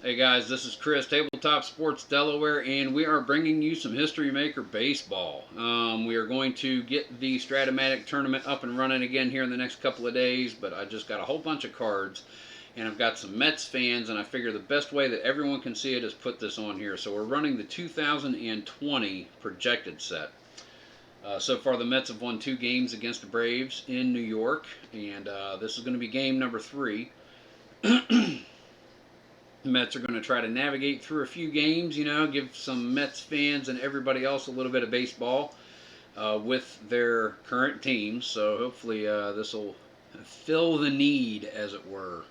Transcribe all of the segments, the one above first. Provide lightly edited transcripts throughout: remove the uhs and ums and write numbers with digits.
Hey guys, this is Chris, Tabletop Sports Delaware, and we are bringing you some History Maker baseball. We are going to get the Stratomatic tournament up and running again here in the next couple of days, but I just got a whole bunch of cards, and I've got some Mets fans, and I figure the best way that everyone can see it is put this on here. So we're running the 2020 projected set. So far, the Mets have won 2 games against the Braves in New York, and this is going to be game number 3. The Mets are going to try to navigate through a few games, give some Mets fans and everybody else a little bit of baseball with their current teams. So hopefully this will fill the need, as it were.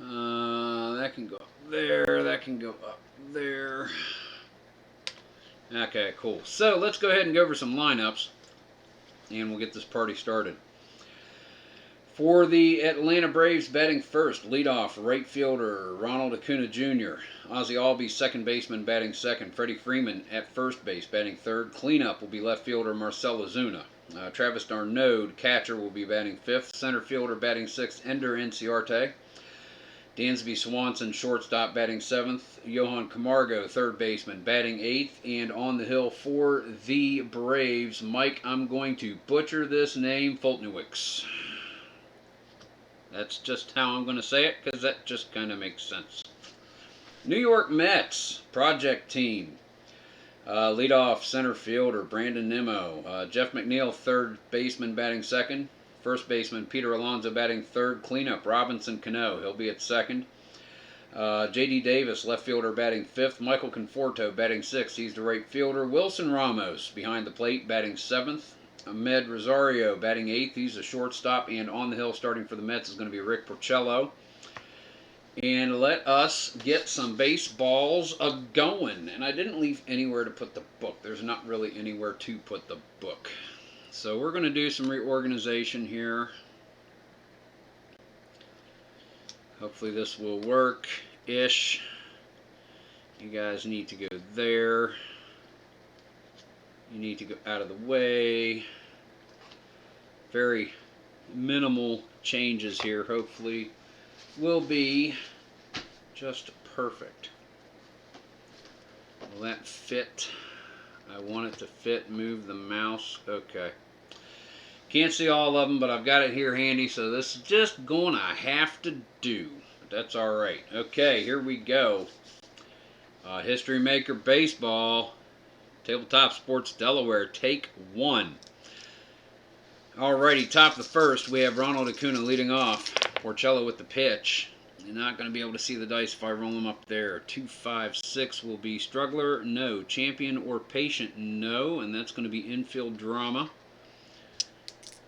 That can go up there. That can go up there. Okay, cool. So let's go ahead and go over some lineups, and we'll get this party started. For the Atlanta Braves, batting first, leadoff, right fielder Ronald Acuna Jr. Ozzie Albies, second baseman, batting second. Freddie Freeman at first base, batting third. Cleanup will be left fielder Marcell Ozuna. Travis d'Arnaud, catcher, will be batting fifth. Center fielder, batting sixth, Ender Inciarte. Dansby Swanson, shortstop, batting seventh. Johan Camargo, third baseman, batting eighth. And on the hill for the Braves, Mike, I'm going to butcher this name, Foltynewicz. That's just how I'm going to say it, because that just kind of makes sense. New York Mets, project team. Leadoff center fielder, Brandon Nimmo. Jeff McNeil, third baseman, batting second. First baseman, Peter Alonso, batting third. Cleanup, Robinson Cano. He'll be at second. J.D. Davis, left fielder, batting fifth. Michael Conforto, batting sixth. He's the right fielder. Wilson Ramos, behind the plate, batting seventh. Ahmed Rosario, batting eighth. He's a shortstop. And on the hill, starting for the Mets, is going to be Rick Porcello. And let us get some baseballs going. And I didn't leave anywhere to put the book. There's not really anywhere to put the book. So we're going to do some reorganization here. Hopefully this will work-ish. You guys need to go there. You need to go out of the way. Very minimal changes here. Hopefully will be just perfect. Will that fit? I want it to fit. Move the mouse. Okay. Can't see all of them, but I've got it here handy, so this is just going to have to do. But that's all right. Okay, here we go. History Maker Baseball. Tabletop Sports Delaware, take 1. Alrighty, top of the first, we have Ronald Acuna leading off. Porcello with the pitch. You're not going to be able to see the dice if I roll them up there. 2, 5, 6 will be Struggler, no. Champion or Patient, no. And that's going to be Infield Drama.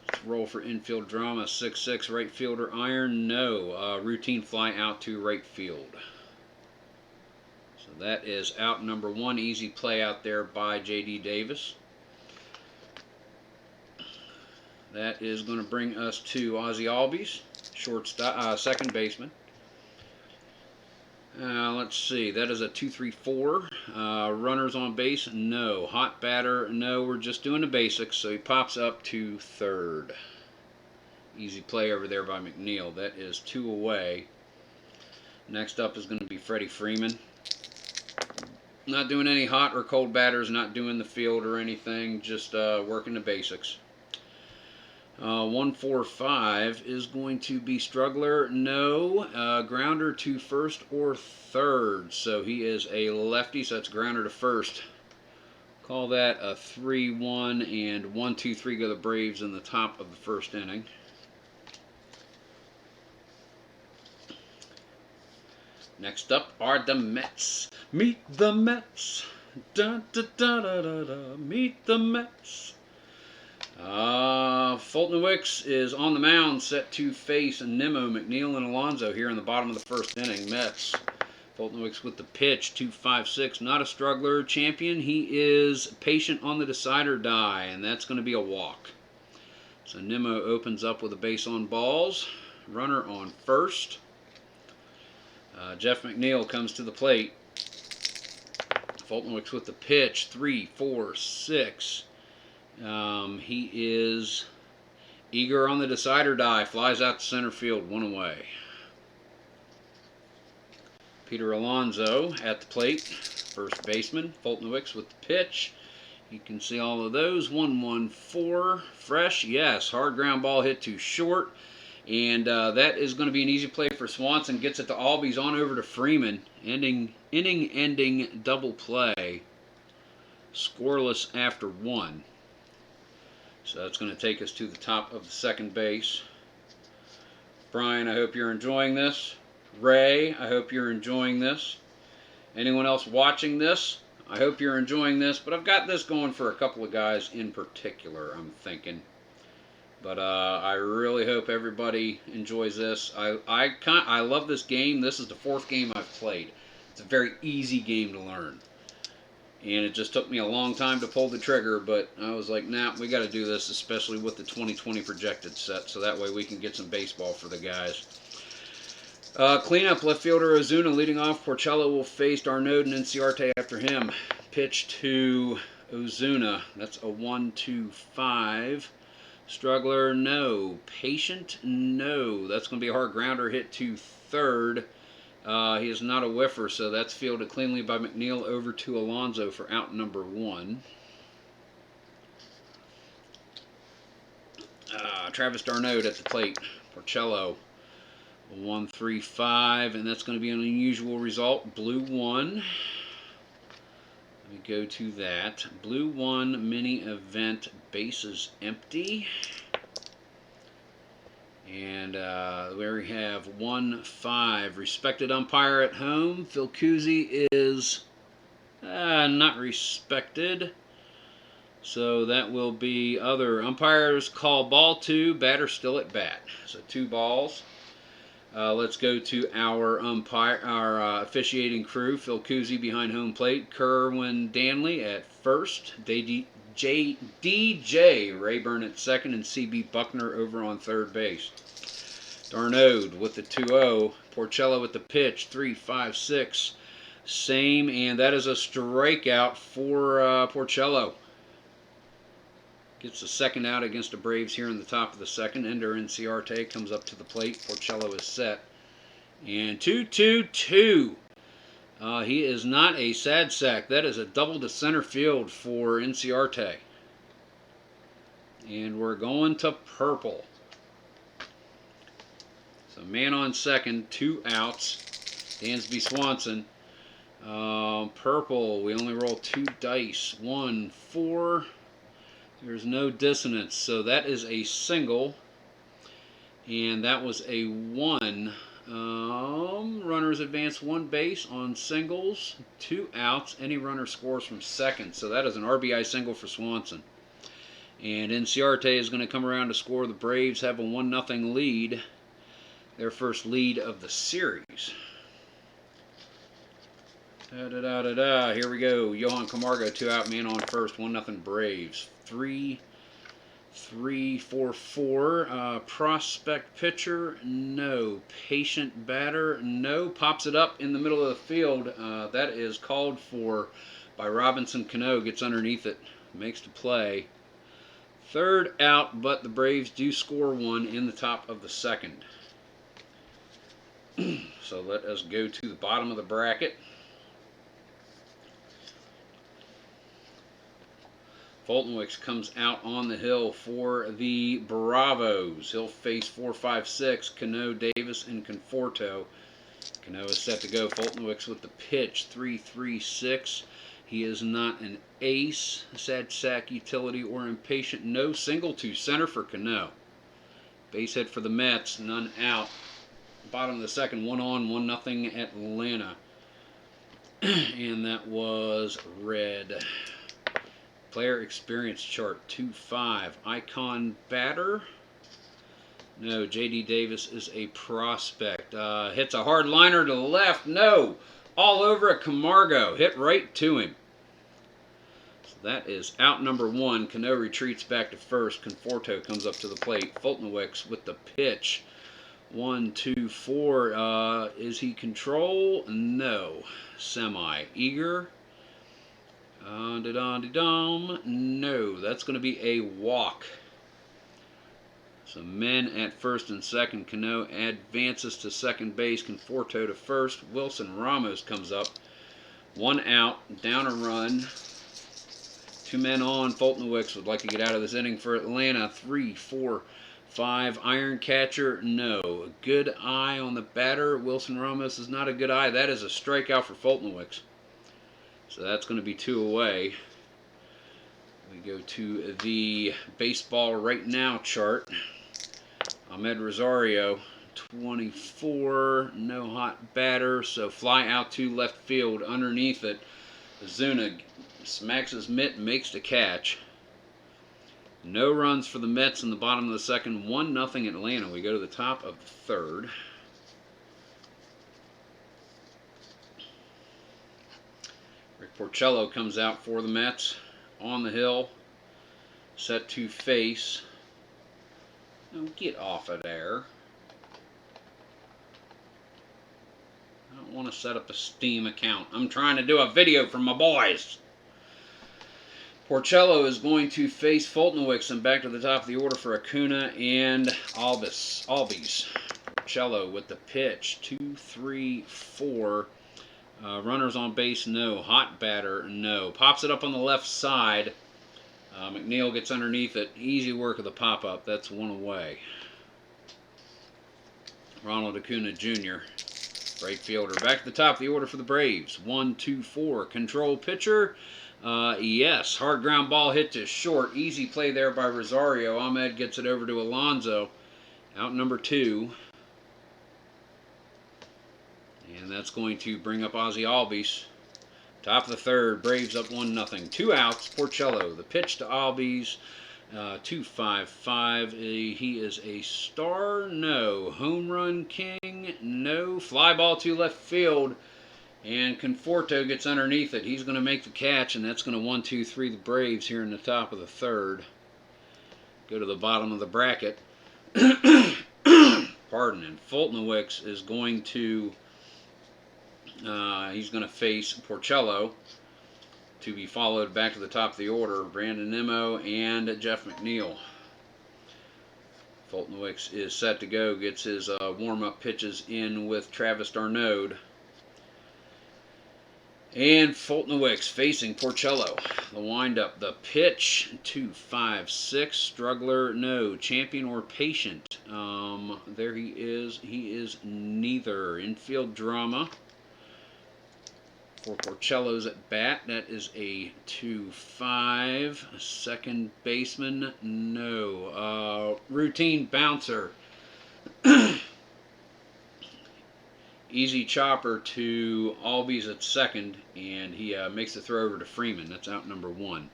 Let's roll for Infield Drama. 6, 6, right fielder, Iron, no. Routine fly out to right field. So that is out number 1. Easy play out there by J.D. Davis. That is going to bring us to Ozzie Albies, shortstop, second baseman. Let's see. That is a 2, 3, 4. Runners on base, no. Hot batter, no. We're just doing the basics, so he pops up to third. Easy play over there by McNeil. That is 2 away. Next up is going to be Freddie Freeman. Not doing any hot or cold batters, not doing the field or anything, just working the basics. 1, 4, 5 is going to be Struggler, no. Grounder to first or third, so he is a lefty, so that's grounder to first. Call that a 3-1, and 1, 2, 3 go the Braves in the top of the first inning. Next up are the Mets. Meet the Mets. Da, da, da, da, da, da. Meet the Mets. Foltynewicz is on the mound, set to face Nimmo, McNeil, and Alonso here in the bottom of the first inning. Mets. Foltynewicz with the pitch, 2, 5, 6. Not a struggler. Champion. He is patient on the decider die, and that's going to be a walk. So Nimmo opens up with a base on balls. Runner on first. Jeff McNeil comes to the plate. Foltynewicz with the pitch, 3, 4, 6. He is eager on the decider die. Flies out to center field, 1 away. Peter Alonso at the plate, first baseman. Foltynewicz with the pitch. You can see all of those. 1-1-4, fresh, yes. Hard ground ball hit too short. And that is going to be an easy play for Swanson. Gets it to Albies, on over to Freeman. Inning-ending double play. Scoreless after 1. So that's going to take us to the top of the second base. Brian, I hope you're enjoying this. Ray, I hope you're enjoying this. Anyone else watching this, I hope you're enjoying this. But I've got this going for a couple of guys in particular, I'm thinking. But I really hope everybody enjoys this. I love this game. This is the 4th game I've played. It's a very easy game to learn. And it just took me a long time to pull the trigger, but I was like, nah, we got to do this, especially with the 2020 projected set, so that way we can get some baseball for the guys. Cleanup, left fielder Ozuna leading off. Porcello will face Darno and Inciarte after him. Pitch to Ozuna. That's a 1-2-5. Struggler, no. Patient, no. That's going to be a hard grounder hit to third. He is not a whiffer, so that's fielded cleanly by McNeil over to Alonso for out number 1. Travis d'Arnaud at the plate. Porcello, 1-3-5, and that's going to be an unusual result. Blue 1. Let me go to that. Blue 1 mini event, bases empty. And there we have 1-5. Respected umpire at home. Phil Cousy is not respected. So that will be other umpires call ball 2. Batter still at bat. So 2 balls. Let's go to our officiating crew. Phil Cousy behind home plate. Kerwin Danley at first. DJ Rayburn at second, and CB Buckner over on third base. Darno with the 2-0. Porcello with the pitch. 3-5-6. Same, and that is a strikeout for Porcello. Gets the second out against the Braves here in the top of the second. Ender Inciarte comes up to the plate. Porcello is set. And 2-2-2. He is not a sad sack. That is a double to center field for Inciarte. And we're going to purple. So man on second, 2 outs. Dansby Swanson. Purple, we only roll 2 dice. 1, 4. There's no dissonance. So that is a single. And that was a 1. Runners advance 1 base on singles, 2 outs. Any runner scores from second. So that is an RBI single for Swanson. And Inciarte is going to come around to score. The Braves have a 1-0 lead. Their first lead of the series. Here we go. Johan Camargo, 2 out, man on first. 1-0 Braves. 3-4-4. Prospect pitcher, no. Patient batter, no. Pops it up in the middle of the field. That is called for by Robinson Cano. Gets underneath it. Makes the play. Third out, but the Braves do score 1 in the top of the second. So let us go to the bottom of the bracket. Foltynewicz comes out on the hill for the Bravos. He'll face 4-5-6, Cano, Davis, and Conforto. Cano is set to go. Foltynewicz with the pitch, 3-3-6. He is not an ace, sad sack, utility, or impatient. No single to center for Cano. Base hit for the Mets, none out. Bottom of the second, 1 on, 1-0 Atlanta. And that was red. Player experience chart, 2-5. Icon batter. No, J.D. Davis is a prospect. Hits a hard liner to the left. No. All over a Camargo. Hit right to him. So that is out number 1. Cano retreats back to first. Conforto comes up to the plate. Foltynewicz with the pitch. 1, 2, 4. Is he control? No. Semi. Eager. No. That's going to be a walk. So men at first and second. Cano advances to second base. Conforto to first. Wilson Ramos comes up. 1 out, down a run. 2 men on. Foltynewicz would like to get out of this inning for Atlanta. 3, 4, 5. Iron catcher, no. A good eye on the batter. Wilson Ramos is not a good eye. That is a strikeout for Foltynewicz. So that's going to be 2 away. We go to the baseball right now chart. Ahmed Rosario, 24, no hot batter, so fly out to left field. Underneath it, Zuna smacks his mitt, makes the catch. No runs for the Mets in the bottom of the second. 1-0 Atlanta. We go to the top of the third. Rick Porcello comes out for the Mets on the hill, set to face. Oh, get off of there. I don't want to set up a Steam account. I'm trying to do a video for my boys. Porcello is going to face Foltynewicz and back to the top of the order for Acuna and Albies. Porcello with the pitch. 2, 3, 4. Runners on base, no. Hot batter, no. Pops it up on the left side. McNeil gets underneath it. Easy work of the pop-up. That's 1 away. Ronald Acuna Jr., right fielder. Back to the top of the order for the Braves. 1, 2, 4. Control pitcher. Yes. Hard ground ball hit to short. Easy play there by Rosario. Ahmed gets it over to Alonso. Out number 2. And that's going to bring up Ozzie Albies. Top of the third, Braves up 1-0. 2 outs, Porcello. The pitch to Albies, 2-5-5. He is a star, no. Home run king, no. Fly ball to left field, and Conforto gets underneath it. He's going to make the catch, and that's going to 1-2-3 the Braves here in the top of the third. Go to the bottom of the bracket. Pardon, and Foltynewicz is going to... he's going to face Porcello, to be followed back to the top of the order, Brandon Nimmo and Jeff McNeil. Foltynewicz is set to go, gets his warm-up pitches in with Travis d'Arnaud. And Foltynewicz facing Porcello. The windup, the pitch, 2-5-6. Struggler, no. Champion or patient. There he is. He is neither. Infield drama for Porcello's at bat. That is a 2-5. Second baseman, no. Routine bouncer. Easy chopper to Albies at second, and he makes the throw over to Freeman. That's out number 1.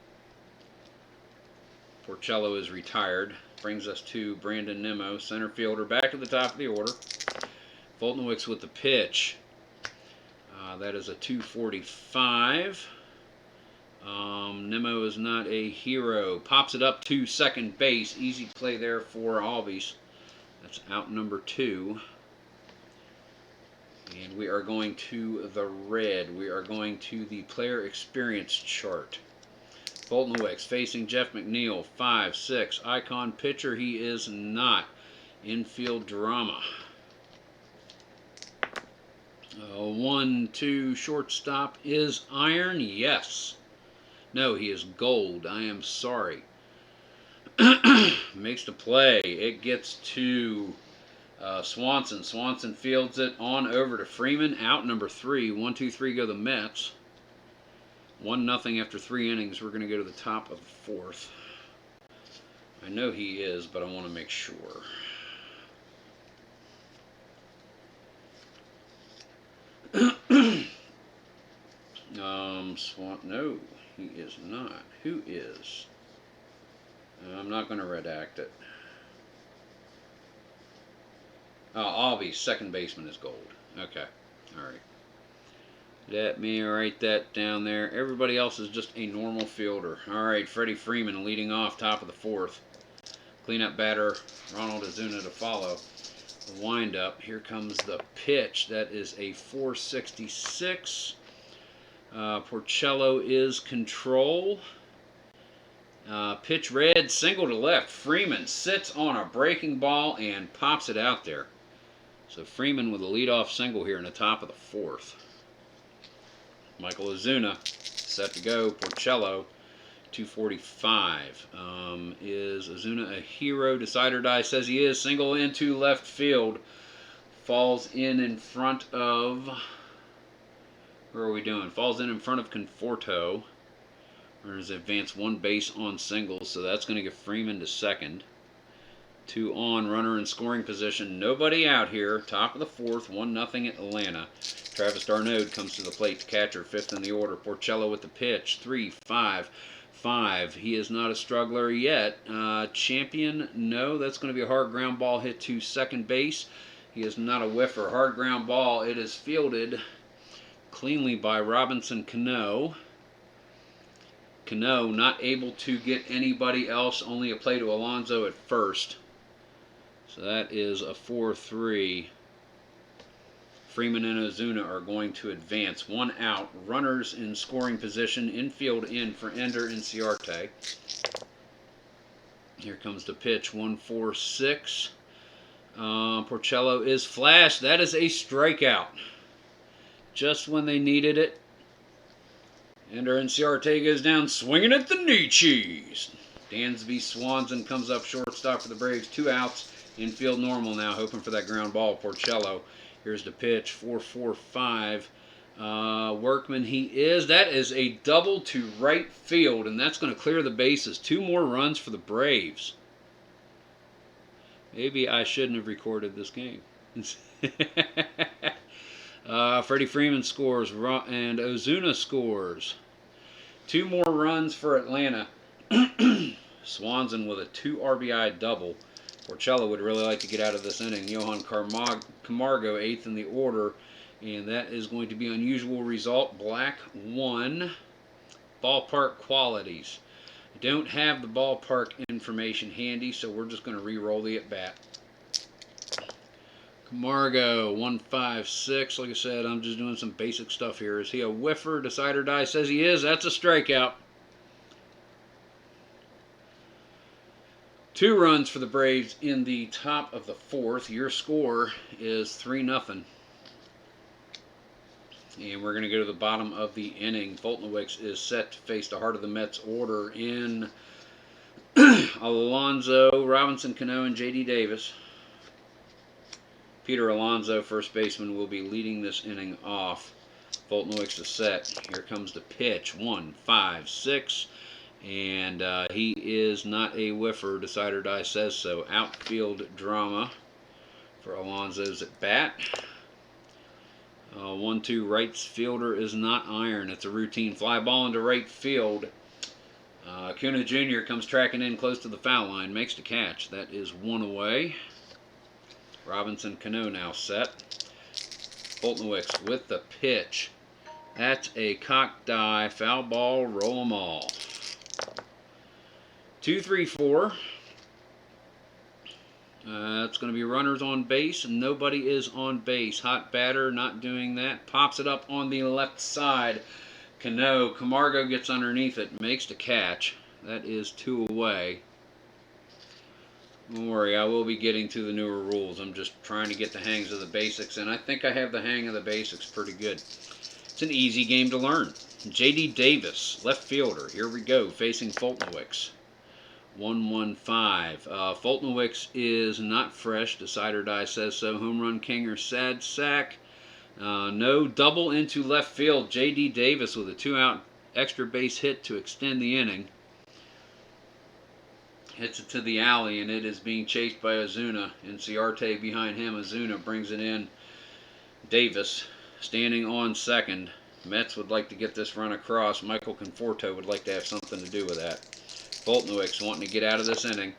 Porcello is retired. Brings us to Brandon Nimmo, center fielder, back to the top of the order. Foltynewicz with the pitch. That is a 245. Nimmo is not a hero. Pops it up to second base. Easy play there for Albies. That's out number 2. And we are going to the red. We are going to the player experience chart. Foltynewicz facing Jeff McNeil. 5-6. Icon pitcher. He is not. Infield drama. 1-2 shortstop is iron. Yes. No, he is gold. I am sorry. Makes the play. It gets to Swanson. Swanson fields it on over to Freeman. Out number 3. 1-2-3 go the Mets. 1-0 after 3 innings. We're going to go to the top of the 4th. I know he is, but I want to make sure. No, he is not. Who is? I'm not going to redact it. Albies, second baseman, is gold. Okay, all right. Let me write that down there. Everybody else is just a normal fielder. All right, Freddie Freeman leading off, top of the 4th. Cleanup batter, Ronald Acuna to follow. The windup, here comes the pitch. That is a 466. Porcello is control. Pitch red, single to left. Freeman sits on a breaking ball and pops it out there. So Freeman with a leadoff single here in the top of the fourth. Michael Ozuna set to go. Porcello, 245. Is Ozuna a hero? Decide or die says he is. Single into left field. Falls in front of... Where are we doing? Falls in front of Conforto. Runners advance one base on singles, so that's going to get Freeman to second. 2 on, runner in scoring position. Nobody out here. Top of the fourth, 1-0 Atlanta. Travis d'Arnaud comes to the plate to catcher, 5th in the order. Porcello with the pitch, 3-5-5. He is not a struggler yet. Champion, no. That's going to be a hard ground ball hit to second base. He is not a whiffer. Hard ground ball. It is fielded cleanly by Robinson Cano. Cano not able to get anybody else, only a play to Alonso at first. So that is a 4-3. Freeman and Ozuna are going to advance. 1 out. Runners in scoring position. Infield in for Ender Inciarte. Here comes the pitch. 1-4-6. Porcello is flashed. That is a strikeout. Just when they needed it. Ender Inciarte goes down swinging at the knee cheese. Dansby Swanson comes up shortstop for the Braves. 2 outs. Infield normal now, hoping for that ground ball. Porcello. Here's the pitch. 4-4-5. Workman he is. That is a double to right field, and that's going to clear the bases. 2 more runs for the Braves. Maybe I shouldn't have recorded this game. Freddie Freeman scores, and Ozuna scores. 2 more runs for Atlanta. Swanson with a 2 RBI double. Porcello would really like to get out of this inning. Johan Camargo, 8th in the order, and that is going to be an unusual result. Black 1. Ballpark qualities. I don't have the ballpark information handy, so we're just going to re-roll the at-bat. Camargo, 1-5-6. Like I said, I'm just doing some basic stuff here. Is he a whiffer? Decide or die says he is. That's a strikeout. 2 runs for the Braves in the top of the fourth. Your score is 3-0. And we're going to go to the bottom of the inning. Foltynewicz is set to face the heart of the Mets order in Alonso, Robinson Cano, and J.D. Davis. Peter Alonso, first baseman, will be leading this inning off. Foltynewicz is set. Here comes the pitch. 1-5-6. And he is not a whiffer. Decide or die says so. Outfield drama for Alonso's at bat. 1-2 right fielder is not iron. It's a routine fly ball into right field. Acuna Jr. comes tracking in close to the foul line. Makes the catch. That is 1 away. Robinson Cano now set. Foltynewicz with the pitch. That's a cock die. Foul ball. Roll 'em all. 2-3-4. It's going to be runners on base, and nobody is on base. Hot batter, not doing that. Pops it up on the left side. Cano, Camargo gets underneath it, makes the catch. That is 2 away. Don't worry, I will be getting to the newer rules. I'm just trying to get the hangs of the basics, and I think I have the hang of the basics pretty good. It's an easy game to learn. J.D. Davis, left fielder. Here we go, facing Foltynewicz. 1-1-5. Foltynewicz is not fresh. Decide or die says so. Home run king or sad sack. No. Double into left field. J.D. Davis with a 2-out extra base hit to extend the inning. Hits it to the alley, and it is being chased by Ozuna. Inciarte behind him. Ozuna brings it in. Davis standing on second. Mets would like to get this run across. Michael Conforto would like to have something to do with that. Foltynewicz wanting to get out of this inning.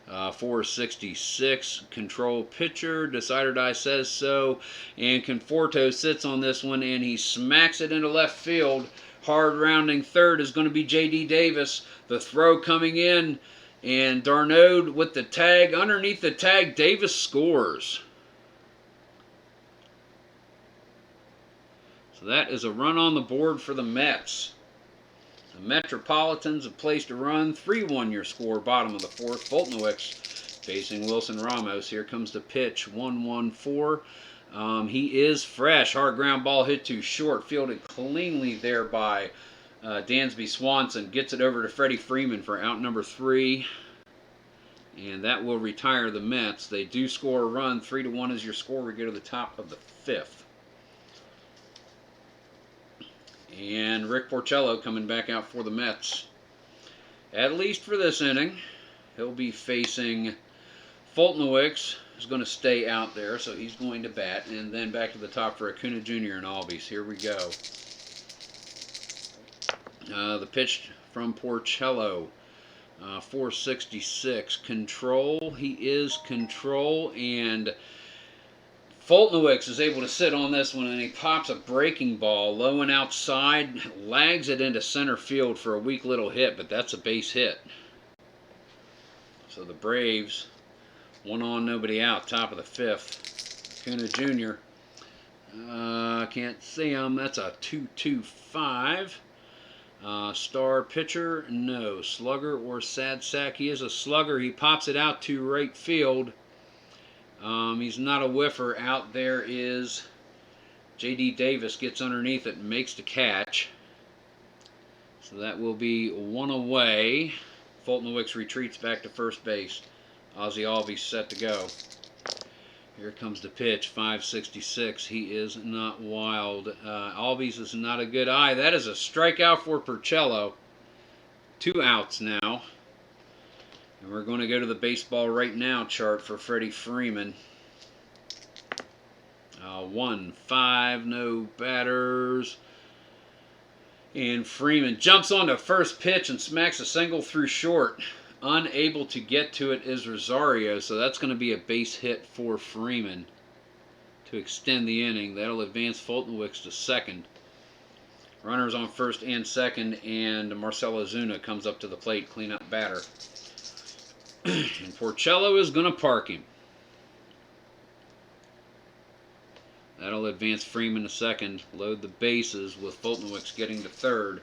466. Control pitcher. Decide or die says so. And Conforto sits on this one, and he smacks it into left field. Hard rounding third is going to be J.D. Davis. The throw coming in. And d'Arnaud with the tag. Underneath the tag, Davis scores. So that is a run on the board for the Mets. The Metropolitans have placed a run. 3-1 your score, bottom of the fourth. Foltynewicz facing Wilson Ramos. Here comes the pitch, 1-1-4. He is fresh. Hard ground ball hit too short. Fielded cleanly there by Dansby Swanson. Gets it over to Freddie Freeman for out number 3. And that will retire the Mets. They do score a run. 3-1 is your score. We go to the top of the 5th. And Rick Porcello coming back out for the Mets. At least for this inning. He'll be facing Foltynewicz, who's going to stay out there, so he's going to bat. And then back to the top for Acuna Jr. and Albies. Here we go. The pitch from Porcello. 466. Control. He is control. And Foltynewicz is able to sit on this one, and he pops a breaking ball low and outside, lags it into center field for a weak little hit, but that's a base hit. So the Braves, 1 on, nobody out, top of the 5th. Acuna Jr. Can't see him. That's a 2-2-5. Star pitcher, no. Slugger or sad sack. He is a slugger. He pops it out to right field. He's not a whiffer. Out there is J.D. Davis, gets underneath it and makes the catch. So that will be 1 away. Foltynewicz retreats back to first base. Ozzie Albies set to go. Here comes the pitch, 566. He is not wild. Albies is not a good eye. That is a strikeout for Porcello. 2 outs now. And we're going to go to the baseball right now chart for Freddie Freeman. 1-5, no batters. And Freeman jumps on the first pitch and smacks a single through short. Unable to get to it is Rosario, so that's going to be a base hit for Freeman to extend the inning. That'll advance Foltynewicz to second. Runners on first and second, and Marcelo Zuna comes up to the plate, cleanup batter. And Porcello is going to park him. That'll advance Freeman to second, load the bases with Foltynewicz getting to third.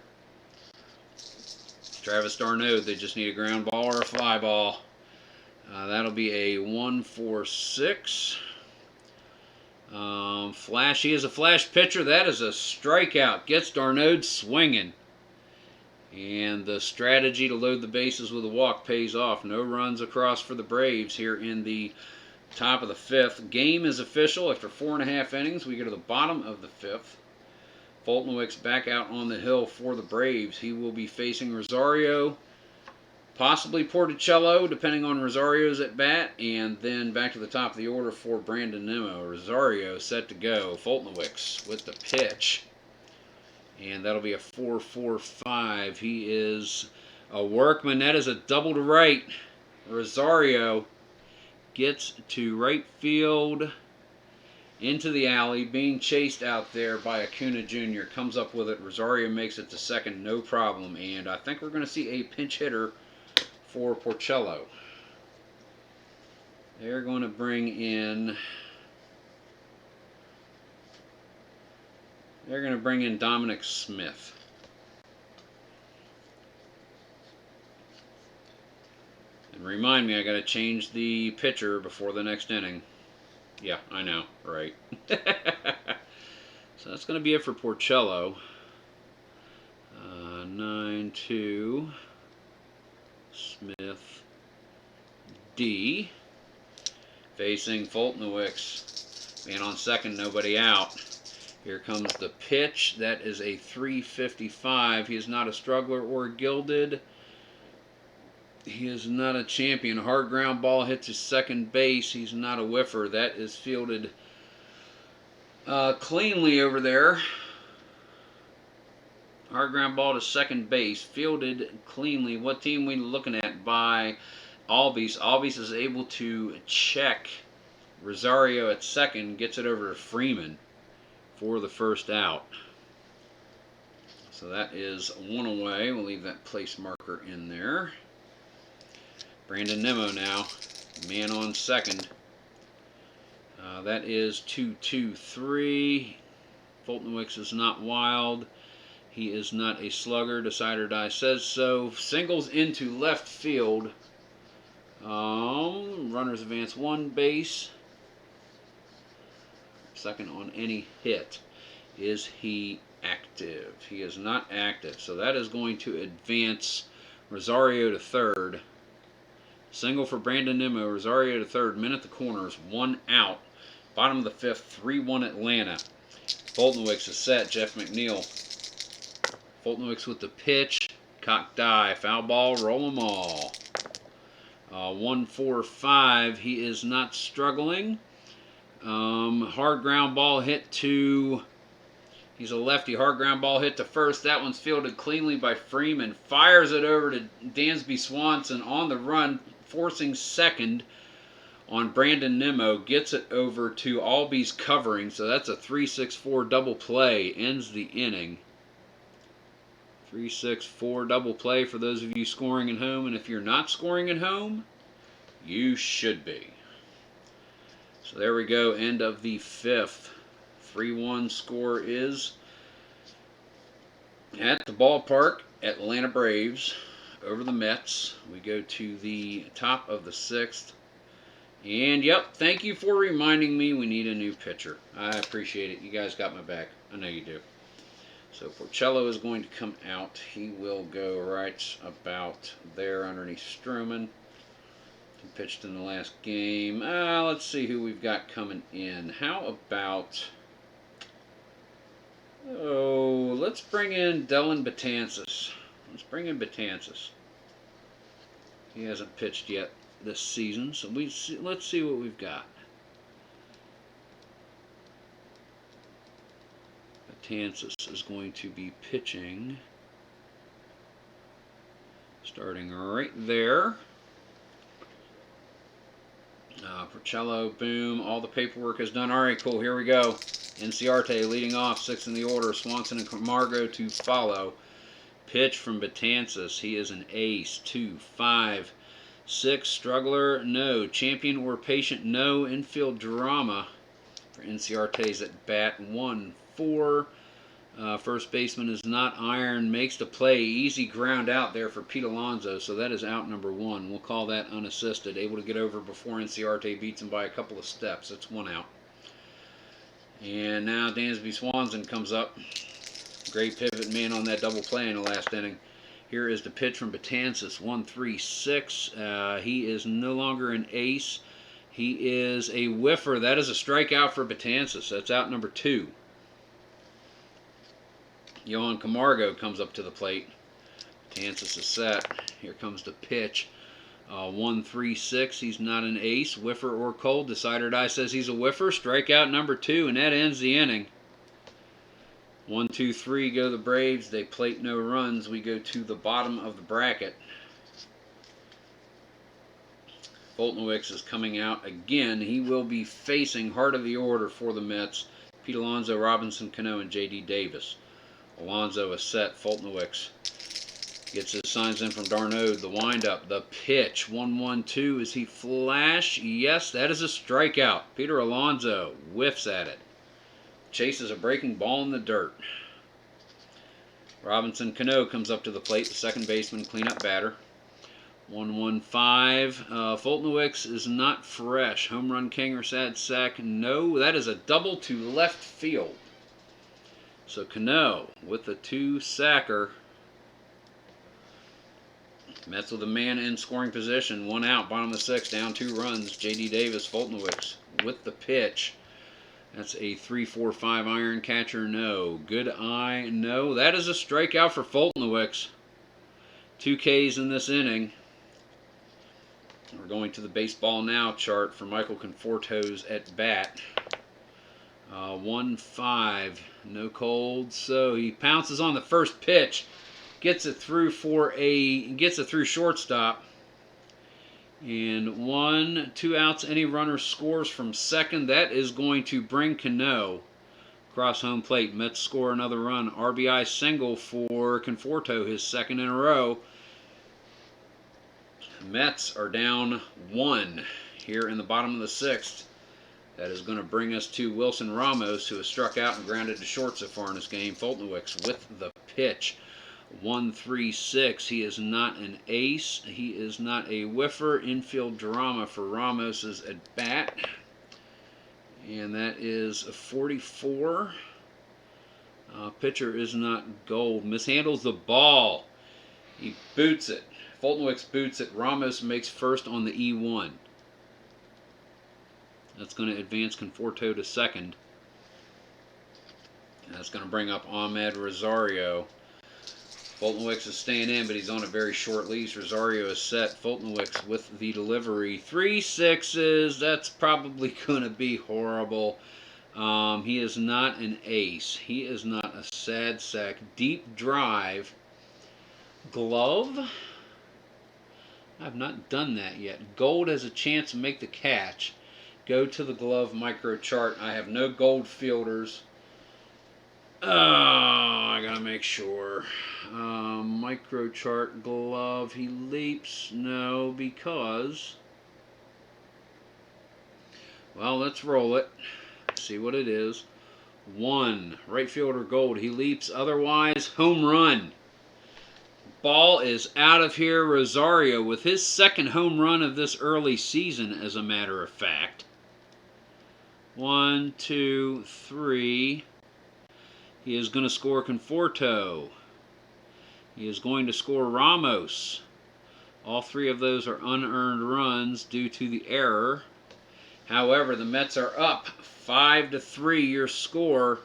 Travis d'Arnaud, they just need a ground ball or a fly ball. That'll be a 1-4-6. Flash, he is a flash pitcher. That is a strikeout. Gets d'Arnaud swinging. And the strategy to load the bases with a walk pays off. No runs across for the Braves here in the top of the 5th. Game is official. After 4.5 innings, we go to the bottom of the 5th. Foltynewicz back out on the hill for the Braves. He will be facing Rosario, possibly Porcello, depending on Rosario's at bat, and then back to the top of the order for Brandon Nimmo. Rosario set to go. Foltynewicz with the pitch. And that'll be a 4-4-5. He is a workman. That is a double to right. Rosario gets to right field, into the alley, being chased out there by Acuna Jr. Comes up with it. Rosario makes it to second, no problem. And I think we're going to see a pinch hitter for Porcello. They're going to bring in... Dominic Smith. And remind me, I got to change the pitcher before the next inning. Yeah, I know, right. So that's going to be it for Porcello. 9-2. Smith. D. Facing Foltynewicz. Man on second, nobody out. Here comes the pitch. That is a 355. He is not a struggler or gilded. He is not a champion. Hard ground ball hits his second base. He's not a whiffer. That is fielded cleanly over there. Hard ground ball to second base. Fielded cleanly. What team we looking at by Albies? Albies is able to check Rosario at second. Gets it over to Freeman for the first out. So that is 1 away. We'll leave that place marker in there. Brandon Nimmo now, man on second. That is 2-2-3. Foltynewicz is not wild. He is not a slugger. Decide or Die says so. Singles into left field. Runners advance one base. Second on any hit. Is he active? He is not active. So that is going to advance Rosario to third. Single for Brandon Nimmo. Rosario to third. Men at the corners. 1 out. Bottom of the fifth. 3-1 Atlanta. Foltynewicz is set. Jeff McNeil. Foltynewicz with the pitch. Cock die. Foul ball. Roll them all. 1-4-5. He is not struggling. Hard ground ball hit to... He's a lefty. Hard ground ball hit to first. That one's fielded cleanly by Freeman. Fires it over to Dansby Swanson on the run, forcing second on Brandon Nimmo. Gets it over to Albies covering. So that's a 3-6-4 double play. Ends the inning. 3-6-4 double play for those of you scoring at home. And if you're not scoring at home, you should be. So there we go. End of the fifth. 3-1 score is at the ballpark. Atlanta Braves over the Mets. We go to the top of the sixth. And yep, thank you for reminding me we need a new pitcher. I appreciate it. You guys got my back. I know you do. So Porcello is going to come out. He will go right about there underneath Stroman. He pitched in the last game. Let's see who we've got coming in. How about... Oh, let's bring in Dellin Betances. Let's bring in Betances. He hasn't pitched yet this season, so let's see what we've got. Betances is going to be pitching, starting right there. Porcello, boom, all the paperwork is done. All right, cool, here we go. Inciarte leading off, 6 in the order. Swanson and Camargo to follow. Pitch from Betances. He is an ace. 2, 5, 6. Struggler, no. Champion or patient, no. Infield drama for Inciarte's at bat. 1, 4. First baseman is not iron. Makes the play. Easy ground out there for Pete Alonso. So that is out number 1. We'll call that unassisted. Able to get over before Inciarte beats him by a couple of steps. That's 1 out. And now Dansby Swanson comes up. Great pivot man on that double play in the last inning. Here is the pitch from Betances. 1-3-6. He is no longer an ace. He is a whiffer. That is a strikeout for Betances. That's out number 2. Johan Camargo comes up to the plate. Betances is set. Here comes the pitch. 1-3-6. He's not an ace. Whiffer or cold. Decide or Die says he's a whiffer. Strikeout number 2, and that ends the inning. 1, 2, 3 go the Braves. They plate no runs. We go to the bottom of the bracket. Foltynewicz is coming out again. He will be facing heart of the order for the Mets. Pete Alonso, Robinson Cano, and J.D. Davis. Alonso is set. Foltynewicz gets his signs in from Darno. The windup, the pitch. 1-1-2. Is he flash? Yes, that is a strikeout. Peter Alonso whiffs at it. Chases a breaking ball in the dirt. Robinson Cano comes up to the plate. The second baseman, cleanup batter. 1-1-5. Foltynewicz is not fresh. Home run king or sad sack? No, that is a double to left field. So Cano with the 2-sacker. Mets with a man in scoring position. 1 out, bottom of the 6th, down 2 runs. J.D. Davis, Foltynewicz with the pitch. That's a 3-4-5 iron catcher, no. Good eye, no. That is a strikeout for Foltynewicz. 2 Ks in this inning. We're going to the baseball now chart for Michael Conforto's at bat. 1-5, no cold. So he pounces on the first pitch, gets it through shortstop. And 1, 2 outs. Any runner scores from second. That is going to bring Cano across home plate. Mets score another run. RBI single for Conforto, his second in a row. Mets are down 1 here in the bottom of the 6th. That is going to bring us to Wilson Ramos, who has struck out and grounded to short so far in this game. Foltynewicz with the pitch. 1-3-6. He is not an ace. He is not a whiffer. Infield drama for Ramos's at bat. And that is a 44. Pitcher is not gold. Mishandles the ball. He boots it. Foltynewicz boots it. Ramos makes first on the E1. That's going to advance Conforto to second. And that's going to bring up Ahmed Rosario. Foltynewicz is staying in, but he's on a very short leash. Rosario is set. Foltynewicz with the delivery. 3 6s. That's probably going to be horrible. He is not an ace. He is not a sad sack. Deep drive. Glove. I've not done that yet. Gold has a chance to make the catch. Go to the glove micro chart. I have no gold fielders. I gotta make sure. Micro chart glove. He leaps. No, because. Well, let's roll it. See what it is. 1. Right fielder gold. He leaps. Otherwise, home run. Ball is out of here. Rosario with his second home run of this early season, as a matter of fact. 1, 2, 3. He is going to score Conforto. He is going to score Ramos. All 3 of those are unearned runs due to the error. However, the Mets are up 5-3, your score.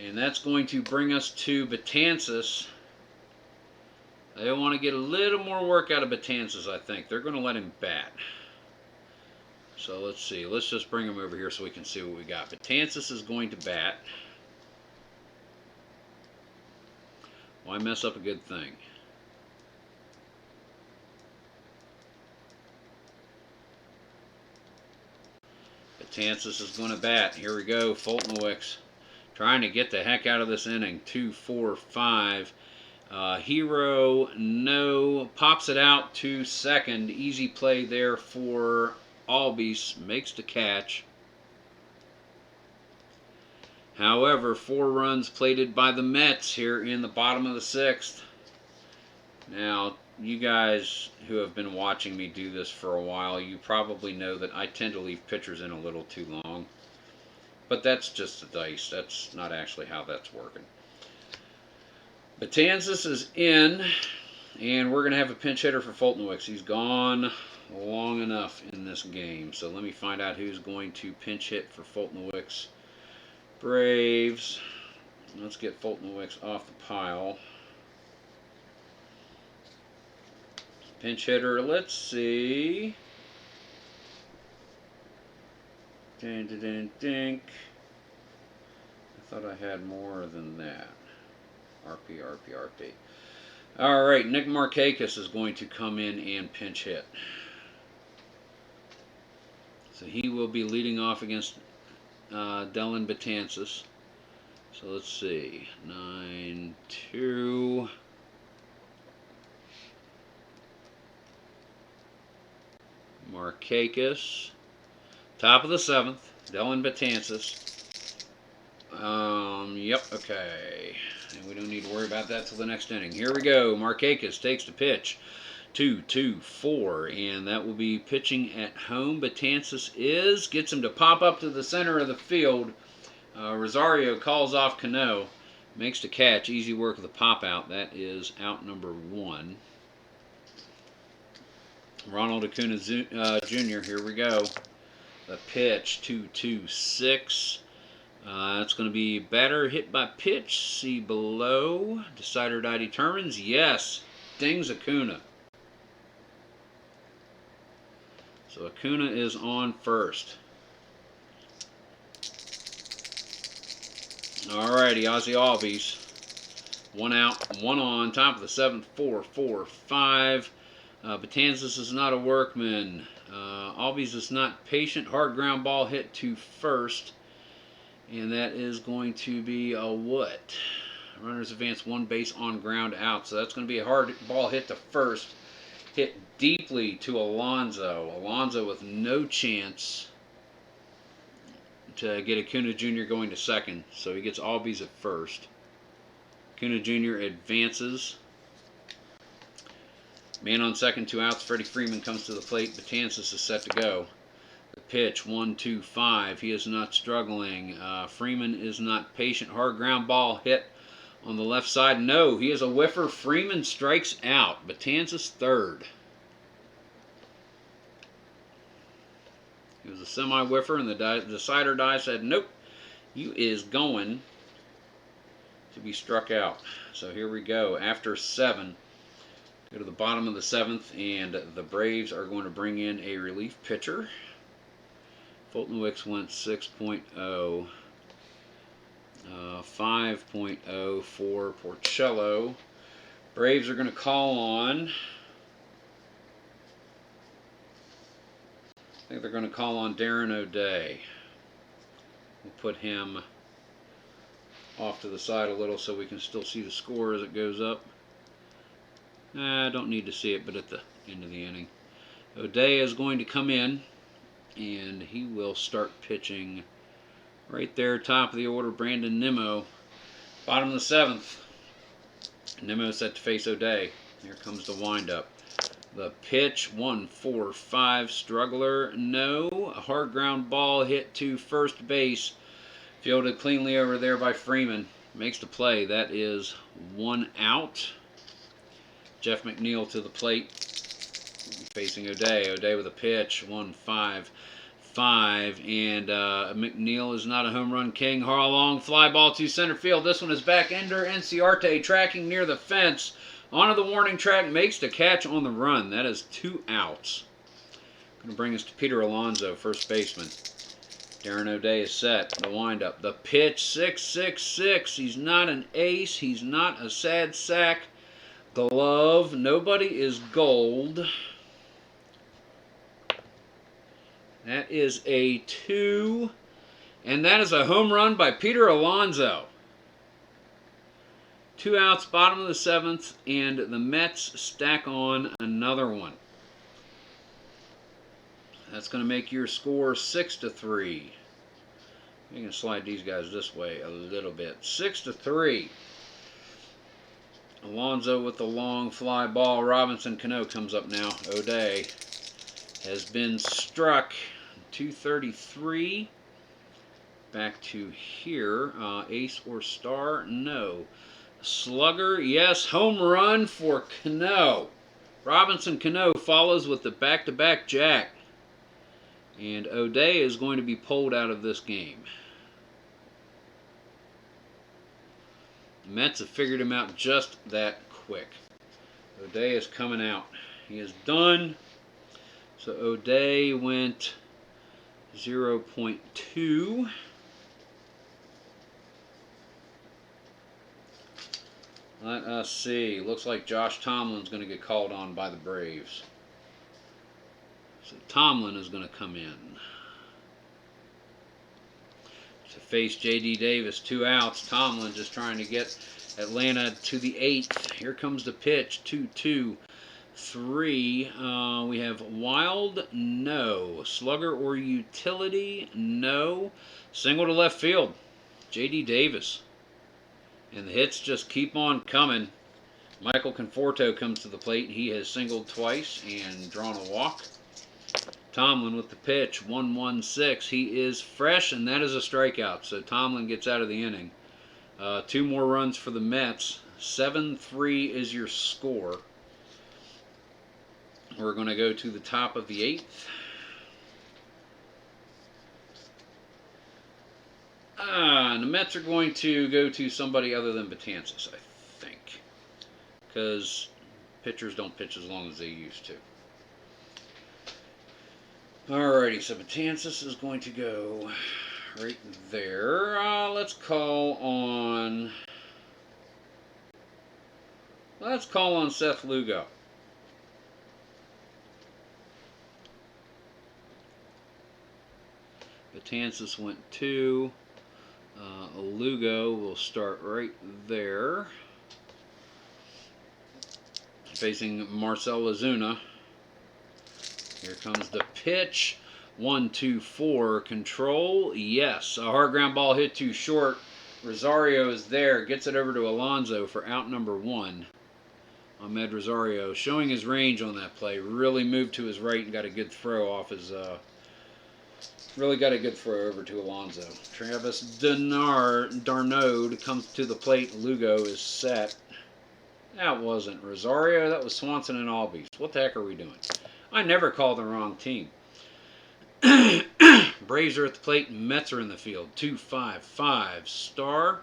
And that's going to bring us to Betances. They want to get a little more work out of Betances, I think. They're going to let him bat. So let's see. Let's just bring him over here so we can see what we got. Betances is going to bat. Why mess up a good thing? Betances is going to bat. Here we go. Foltynewicz trying to get the heck out of this inning. 2, 4, 5. Hero, no. Pops it out to second. Easy play there for Albies. Makes the catch. However, 4 runs plated by the Mets here in the bottom of the 6th. Now, you guys who have been watching me do this for a while, you probably know that I tend to leave pitchers in a little too long. But that's just the dice. That's not actually how that's working. Betances is in, and we're going to have a pinch hitter for Foltynewicz. He's gone long enough in this game. So let me find out who's going to pinch hit for Foltynewicz. Braves. Let's get Foltynewicz off the pile. Pinch hitter, let's see. Ding, ding, ding, ding. I thought I had more than that. RP, RP, RP. All right, Nick Markakis is going to come in and pinch hit. So he will be leading off against Dellin Betances. So let's see. 9-2. Markakis. Top of the 7th. Dellin Betances. Yep, okay. And we don't need to worry about that till the next inning. Here we go. Markakis takes the pitch. 2-2-4. And that will be pitching at home. Betances gets him to pop up to the center of the field. Rosario calls off Cano. Makes the catch. Easy work of the pop out. That is out number 1. Ronald Acuna Jr. Here we go. The pitch. 2-2-6. It's going to be batter hit by pitch. See below. Decider die determines. Yes. Dings Acuna. So Acuna is on first. Alrighty, Ozzy Albies. 1 out, 1 on. Top of the 7th. 4-4-5. Betances is not a workman. Albies is not patient. Hard ground ball hit to first. And that is going to be a what? Runners advance 1 base on ground out. So that's going to be a hard ball hit to first. Hit deeply to Alonso. Alonso with no chance. to get Acuna Jr. going to second. So he gets Albies at first. Acuna Jr. advances. Man on second, 2 outs. Freddie Freeman comes to the plate. Betances is set to go. The pitch, 1-2-5. He is not struggling. Freeman is not patient. Hard ground ball hit on the left side. No, he is a whiffer. Freeman strikes out. Betances third. He was a semi-whiffer, and the decider die said, nope, you is going to be struck out. So here we go. After 7, go to the bottom of the 7th, and the Braves are going to bring in a relief pitcher. Fulton Wicks went 6.0. 5.0 for Porcello. Braves are going to call on, I think they're going to call on Darren O'Day. We'll put him off to the side a little so we can still see the score as it goes up. I don't need to see it, but at the end of the inning. O'Day is going to come in, and he will start pitching right there, top of the order, Brandon Nimmo. Bottom of the 7th. Nimmo set to face O'Day. Here comes the windup. The pitch, 1-4-5, struggler, no. A hard ground ball hit to first base. Fielded cleanly over there by Freeman. Makes the play. That is 1 out. Jeff McNeil to the plate. Facing O'Day. O'Day with a pitch, 1-5-5. And McNeil is not a home run king. Long fly ball to center field. This one is back. Ender Enciarte tracking near the fence. Onto the warning track, makes the catch on the run. That is 2 outs. Going to bring us to Peter Alonso, first baseman. Darren O'Day is set. The windup. The pitch, 6-6-6. He's not an ace. He's not a sad sack. Glove. Nobody is gold. That is a 2. And that is a home run by Peter Alonso. 2 outs, bottom of the 7th, and the Mets stack on another one. That's going to make your score 6-3. You can slide these guys this way a little bit. 6-3. Alonso with the long fly ball. Robinson Cano comes up now. O'Day has been struck. 233. Back to here. Ace or star? No. Slugger, yes. Home run for Cano. Robinson Cano follows with the back-to-back jack. And O'Day is going to be pulled out of this game. The Mets have figured him out just that quick. O'Day is coming out. He is done. So O'Day went 0.2. Let us see. Looks like Josh Tomlin's going to get called on by the Braves. So Tomlin is going to come in to face J.D. Davis. 2 outs. Tomlin just trying to get Atlanta to the 8th. Here comes the pitch. 2-2-3. We have Wild, no. Slugger or utility, no. Single to left field. J.D. Davis. And the hits just keep on coming. Michael Conforto comes to the plate. He has singled twice and drawn a walk. Tomlin with the pitch, 1-1-6. He is fresh, and that is a strikeout. So Tomlin gets out of the inning. 2 more runs for the Mets. 7-3 is your score. We're going to go to the top of the 8th. And the Mets are going to go to somebody other than Betances, I think. Because pitchers don't pitch as long as they used to. Alrighty, so Betances is going to go right there. Let's call on Seth Lugo. Betances went 2. Lugo will start right there. Facing Marcell Ozuna. Here comes the pitch. 1, 2, 4. Control. Yes. A hard ground ball hit too short. Rosario is there. Gets it over to Alonso for out number 1. Ahmed Rosario showing his range on that play. Really moved to his right and got a good throw off his... really got a good throw over to Alonso. Travis Darnaud comes to the plate. Lugo is set. That wasn't Rosario. That was Swanson and Albies. What the heck are we doing? I never called the wrong team. Braves are at the plate. Mets are in the field. 2-5-5. Star.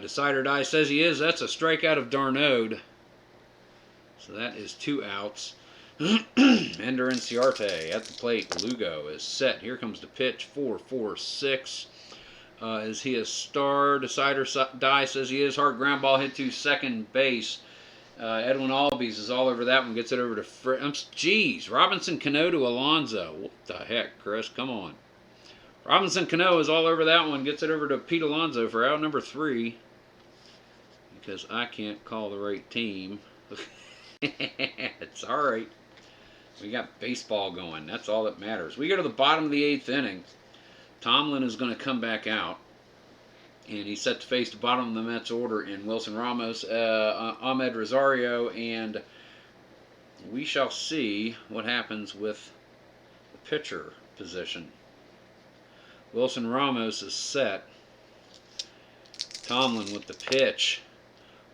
Decider Die says he is. That's a strikeout of Darnaud. So that is 2 outs. Ender and Ciarte at the plate. Lugo is set. Here comes the pitch. 4-4-6. Is he a star? Decider Die says he is. Hard ground ball hit to second base. Edwin Albies is all over that one. Gets it over to Jeez. Robinson Cano to Alonso. What the heck, Chris? Come on. Robinson Cano is all over that one. Gets it over to Pete Alonso for out number 3. Because I can't call the right team. It's alright. We got baseball going. That's all that matters. We go to the bottom of the 8th inning. Tomlin is going to come back out. And he's set to face the bottom of the Mets order in Wilson Ramos, Ahmed Rosario, and we shall see what happens with the pitcher position. Wilson Ramos is set. Tomlin with the pitch.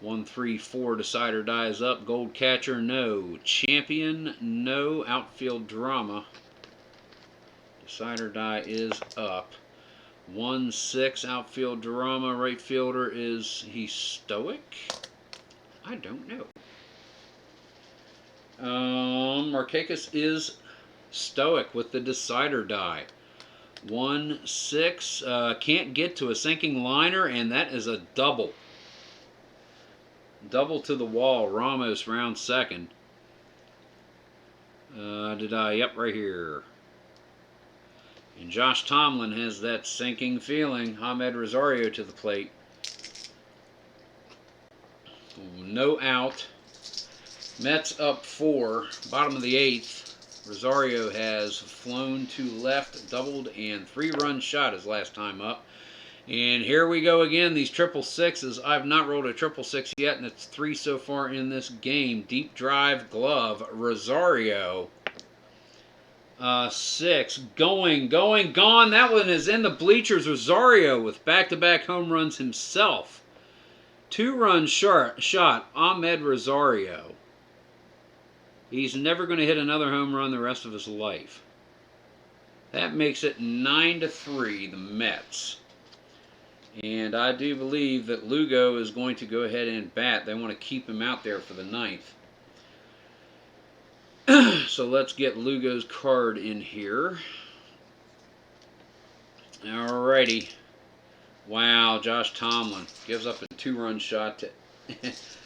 1-3-4. Decider dies up. Gold catcher, no. Champion, no. Outfield drama. Decider die is up. 1-6. Outfield drama. Right fielder, is he stoic? I don't know. Markakis is stoic with the decider die. 1-6. Can't get to a sinking liner, and that is a double. Double to the wall. Ramos round second. Yep, right here. And Josh Tomlin has that sinking feeling. Ahmed Rosario to the plate. No out. Mets up 4. Bottom of the 8th. Rosario has flown to left, doubled, and 3-run shot his last time up. And here we go again, these 666s. I've not rolled a 666 yet, and it's 3 so far in this game. Deep drive glove, Rosario. 6, going, gone. That one is in the bleachers. Rosario with back-to-back home runs himself. 2-run shot, Ahmed Rosario. He's never going to hit another home run the rest of his life. That makes it 9-3, the Mets. And I do believe that Lugo is going to go ahead and bat. They want to keep him out there for the 9th. So let's get Lugo's card in here. Alrighty. Wow, Josh Tomlin gives up a 2-run shot to,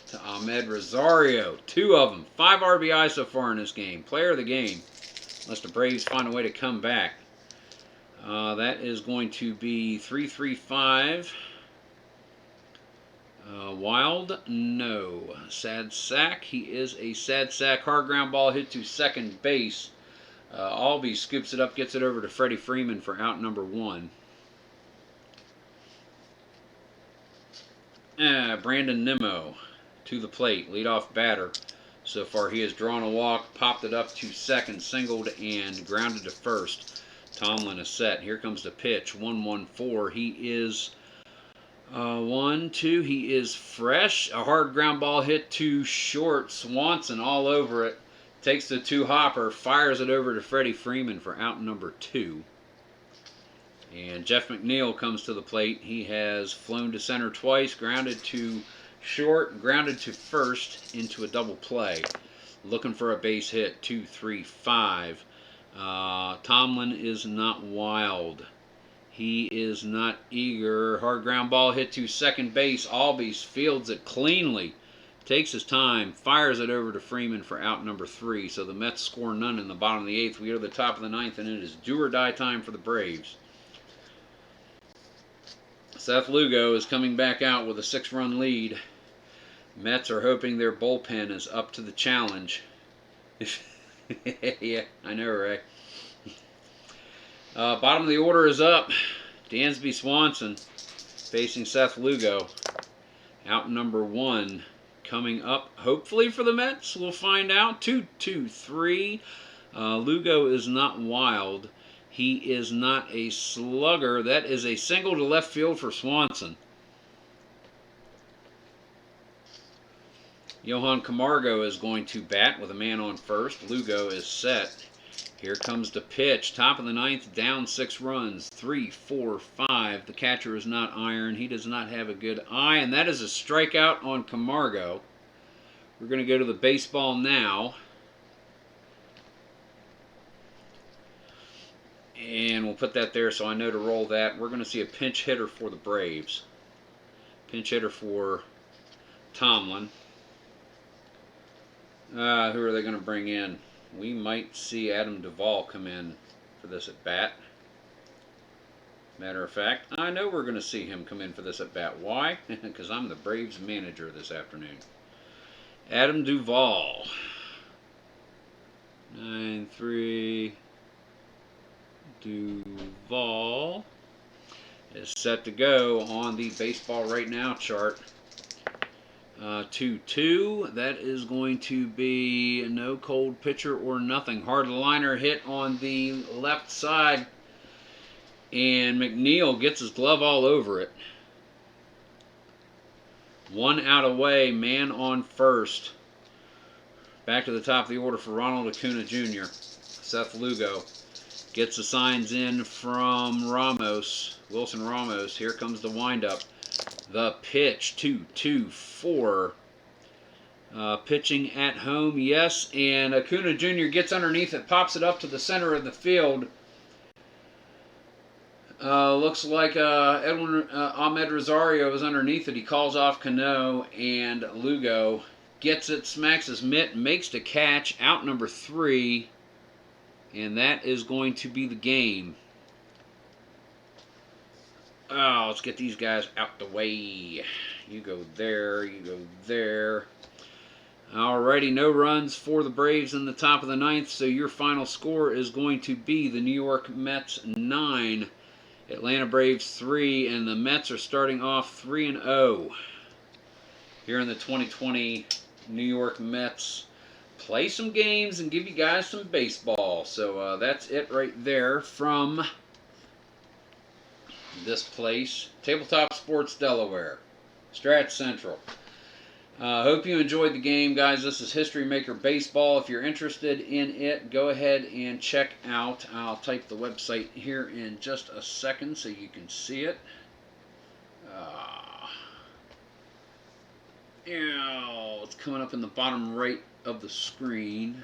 to Ahmed Rosario. 2 of them. 5 RBI so far in this game. Player of the game. Unless the Braves find a way to come back. That is going to be 3-3-5. Wild, no. Sad sack. He is a sad sack. Hard ground ball hit to second base. Albies scoops it up, gets it over to Freddie Freeman for out number 1. Brandon Nimmo to the plate. Leadoff batter. So far he has drawn a walk, popped it up to second, singled, and grounded to first. Tomlin is set. Here comes the pitch. 1-1-4. He is 1-2. He is fresh. A hard ground ball hit to short. Swanson all over it. Takes the 2-hopper. Fires it over to Freddie Freeman for out number 2. And Jeff McNeil comes to the plate. He has flown to center twice. Grounded to short. Grounded to first into a double play. Looking for a base hit. 2-3-5. Tomlin is not wild. He is not eager. Hard ground ball hit to second base. Albies fields it cleanly. Takes his time. Fires it over to Freeman for out number 3. So the Mets score none in the bottom of the 8th. We go to the top of the 9th, and it is do or die time for the Braves. Seth Lugo is coming back out with a 6-run lead. Mets are hoping their bullpen is up to the challenge. Yeah, I know, right? Bottom of the order is up. Dansby Swanson facing Seth Lugo. Out number 1 coming up, hopefully for the Mets. We'll find out. 2-2-3. Lugo is not wild. He is not a slugger. That is a single to left field for Swanson. Johan Camargo is going to bat with a man on first. Lugo is set. Here comes the pitch. Top of the 9th, down 6 runs. 3, 4, 5. The catcher is not iron. He does not have a good eye, and that is a strikeout on Camargo. We're going to go to the baseball now. And we'll put that there so I know to roll that. We're going to see a pinch hitter for the Braves. Pinch hitter for Tomlin. Who are they going to bring in? We might see Adam Duvall come in for this at bat. Matter of fact, I know we're going to see him come in for this at bat. Why? Because I'm the Braves manager this afternoon. Adam Duvall. 9-3. Duvall is set to go on the Baseball Right Now chart. 2-2. That is going to be no cold pitcher or nothing. Hard liner hit on the left side. And McNeil gets his glove all over it. 1 out away. Man on first. Back to the top of the order for Ronald Acuna Jr. Seth Lugo gets the signs in from Ramos. Wilson Ramos. Here comes the windup. The pitch, 2-2-4. Pitching at home, yes. And Acuna Jr. gets underneath it, pops it up to the center of the field. Looks like Ahmed Rosario is underneath it. He calls off Cano, and Lugo gets it, smacks his mitt, makes the catch. Out number 3. And that is going to be the game. Oh, let's get these guys out the way. You go there, you go there. Alrighty, no runs for the Braves in the top of the 9th, so your final score is going to be the New York Mets 9, Atlanta Braves 3, and the Mets are starting off 3-0 here in the 2020 New York Mets. Play some games and give you guys some baseball. So that's it right there from this place, Tabletop Sports Delaware, Strat Central. Hope you enjoyed the game, guys. This is History Maker Baseball. If you're interested in it, go ahead and check out. I'll type the website here in just a second so you can see it. It's coming up in the bottom right of the screen.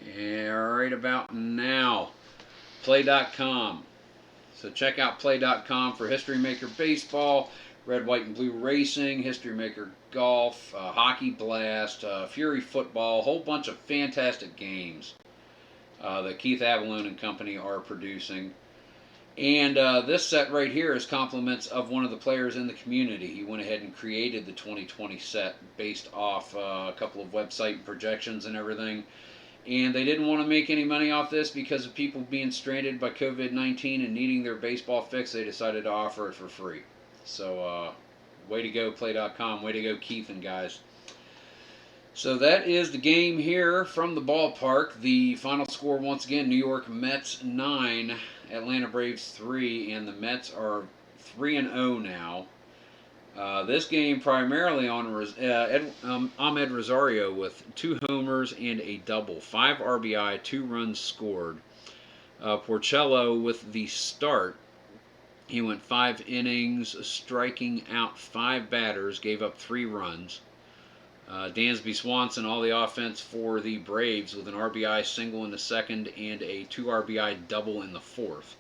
Right about now, play.com. So check out play.com for History Maker Baseball, Red, White, and Blue Racing, History Maker Golf, Hockey Blast, Fury Football, a whole bunch of fantastic games that Keith Avalone and company are producing. And this set right here is compliments of one of the players in the community. He went ahead and created the 2020 set based off a couple of website projections and everything. And they didn't want to make any money off this because of people being stranded by COVID-19 and needing their baseball fix. They decided to offer it for free. So, way to go, play.com. Way to go, Keith and guys. So that is the game here from the ballpark. The final score, once again, New York Mets 9, Atlanta Braves 3, and the Mets are 3-0 now. This game primarily on Ahmed Rosario with 2 homers and a double. 5 RBI, 2 runs scored. Porcello with the start. He went 5 innings, striking out 5 batters, gave up 3 runs. Dansby Swanson, all the offense for the Braves with an RBI single in the second and a 2 RBI double in the fourth.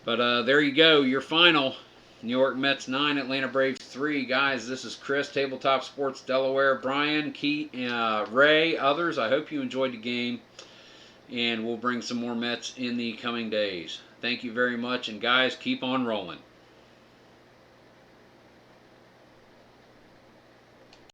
But there you go, your final. New York Mets 9, Atlanta Braves 3. Guys, this is Chris, Tabletop Sports Delaware. Brian, Keith, Ray, others. I hope you enjoyed the game. And we'll bring some more Mets in the coming days. Thank you very much. And guys, keep on rolling.